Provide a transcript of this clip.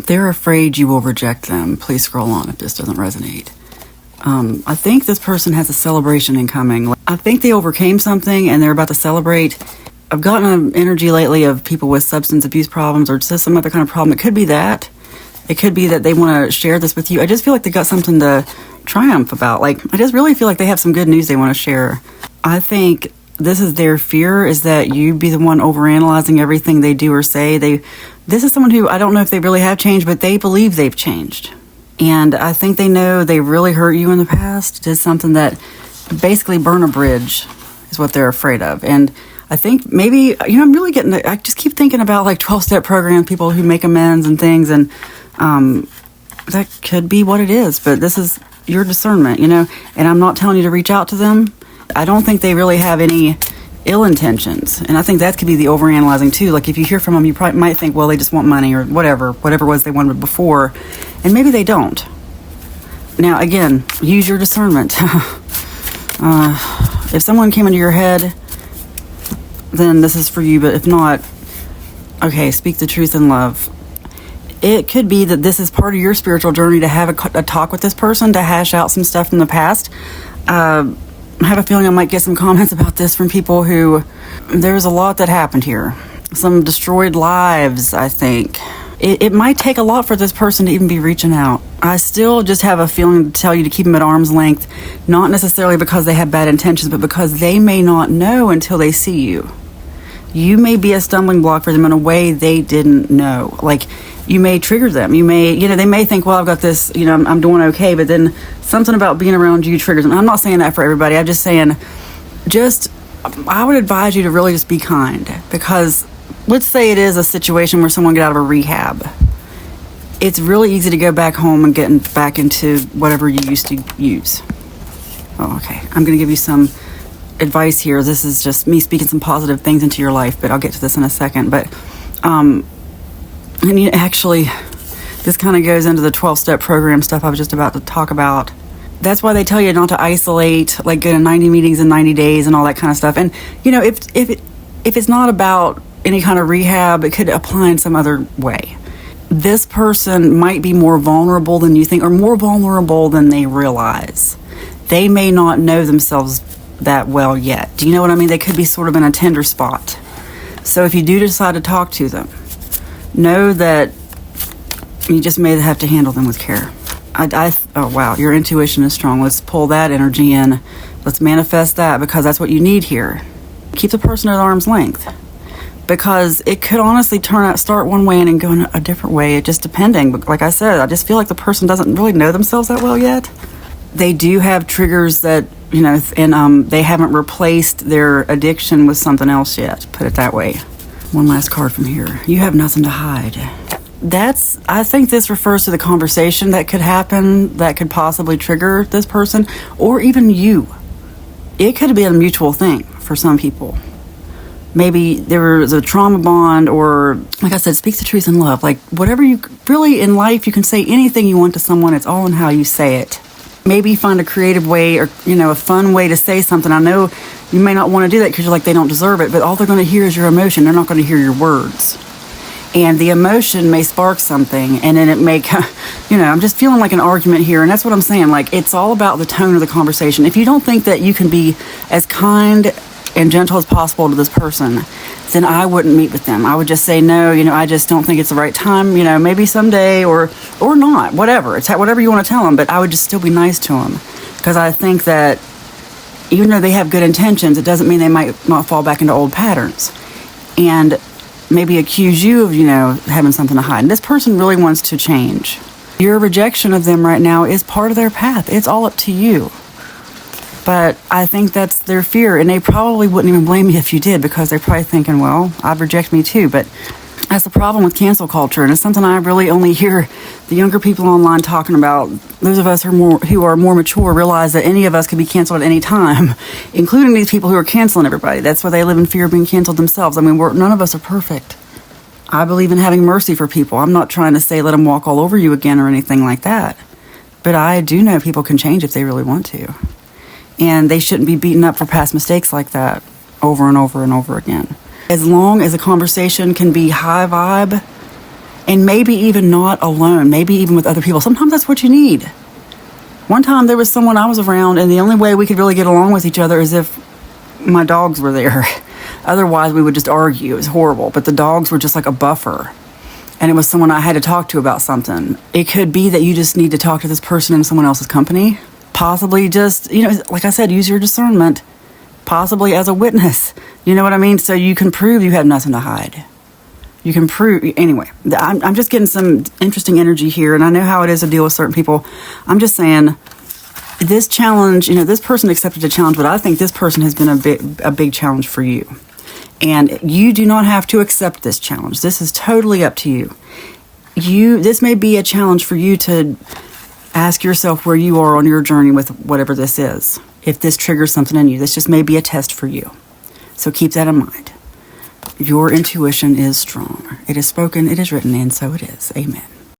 They're afraid you will reject them. Please scroll on if this doesn't resonate. I think this person has a celebration incoming. I think they overcame something and they're about to celebrate. I've gotten an energy lately of people with substance abuse problems or just some other kind of problem. It could be that. It could be that they want to share this with you. I just feel like they got something to triumph about. Like, I just really feel like they have some good news they want to share. I think this is their fear, is that you be the one overanalyzing everything they do or say. This is someone who, I don't know if they really have changed, but they believe they've changed. And I think they know they really hurt you in the past, did something that basically burn a bridge is what they're afraid of. And I think maybe, I'm really I just keep thinking about like 12-step programs, people who make amends and things. And that could be what it is, but this is your discernment, and I'm not telling you to reach out to them. I don't think they really have any ill intentions. And I think that could be the overanalyzing too. Like if you hear from them, you probably might think, well, they just want money or whatever it was they wanted before. And maybe they don't. Now, again, use your discernment. If someone came into your head, then this is for you. But if not, okay, speak the truth in love. It could be that this is part of your spiritual journey to have a talk with this person, to hash out some stuff from the past. I have a feeling I might get some comments about this from people who, there's a lot that happened here. Some destroyed lives, I think. It might take a lot for this person to even be reaching out. I still just have a feeling to tell you to keep them at arm's length, not necessarily because they have bad intentions, but because they may not know until they see you. You may be a stumbling block for them in a way they didn't know. Like, you may trigger them. You may, they may think, well, I've got this, I'm doing okay, but then something about being around you triggers them. I'm not saying that for everybody. I'm just saying, I would advise you to really just be kind, because let's say it is a situation where someone get out of a rehab. It's really easy to go back home and get back into whatever you used to use. Oh, okay. I'm going to give you some advice here. This is just me speaking some positive things into your life, but I'll get to this in a second. But, actually, this kind of goes into the 12-step program stuff I was just about to talk about. That's why they tell you not to isolate, like go to 90 meetings in 90 days and all that kind of stuff. And, if it's not about any kind of rehab, it could apply in some other way. This person might be more vulnerable than you think, or more vulnerable than they realize. They may not know themselves that well yet. Do you know what I mean? They could be sort of in a tender spot. So if you do decide to talk to them, know that you just may have to handle them with care. Oh wow, your intuition is strong. Let's pull that energy in. Let's manifest that, because that's what you need here. Keep the person at arm's length, because it could honestly start one way and then go in a different way. It just depending. But like I said, I just feel like the person doesn't really know themselves that well yet. They do have triggers that, and they haven't replaced their addiction with something else yet. Put it that way. One last card from here. You have nothing to hide. I think this refers to the conversation that could happen, that could possibly trigger this person, or even you. It could be a mutual thing for some people. Maybe there was a trauma bond, or, like I said, speak the truth in love. Like, whatever you, really in life, you can say anything you want to someone. It's all in how you say it. Maybe find a creative way, or, a fun way to say something. I know you may not want to do that because you're like, they don't deserve it, but all they're going to hear is your emotion. They're not going to hear your words. And the emotion may spark something, and then it may, I'm just feeling like an argument here, and that's what I'm saying. Like, it's all about the tone of the conversation. If you don't think that you can be as kind and gentle as possible to this person, then I wouldn't meet with them. I would just say, no, I just don't think it's the right time, maybe someday, or not, whatever. It's whatever you want to tell them, but I would just still be nice to them, because I think that even though they have good intentions, it doesn't mean they might not fall back into old patterns and maybe accuse you of, having something to hide. And this person really wants to change. Your rejection of them right now is part of their path. It's all up to you. But I think that's their fear, and they probably wouldn't even blame you if you did, because they're probably thinking, well, I'd reject me too. But that's the problem with cancel culture, and it's something I really only hear the younger people online talking about. Those of us who are more mature realize that any of us could be canceled at any time, including these people who are canceling everybody. That's why they live in fear of being canceled themselves. I mean, none of us are perfect. I believe in having mercy for people. I'm not trying to say let them walk all over you again or anything like that. But I do know people can change if they really want to. And they shouldn't be beaten up for past mistakes like that over and over and over again. As long as a conversation can be high vibe And maybe even not alone, maybe even with other people. Sometimes that's what you need. One time there was someone I was around, and the only way we could really get along with each other is if my dogs were there. Otherwise, we would just argue. It was horrible. But the dogs were just like a buffer. And it was someone I had to talk to about something. It could be that you just need to talk to this person in someone else's company. Possibly just, like I said, use your discernment. Possibly as a witness. You know what I mean? So you can prove you have nothing to hide. You can prove, anyway, I'm just getting some interesting energy here, and I know how it is to deal with certain people. I'm just saying, this challenge, this person accepted the challenge, but I think this person has been a big challenge for you. And you do not have to accept this challenge. This is totally up to you. This may be a challenge for you to ask yourself where you are on your journey with whatever this is. If this triggers something in you, this just may be a test for you. So keep that in mind. Your intuition is strong. It is spoken, it is written, and so it is. Amen.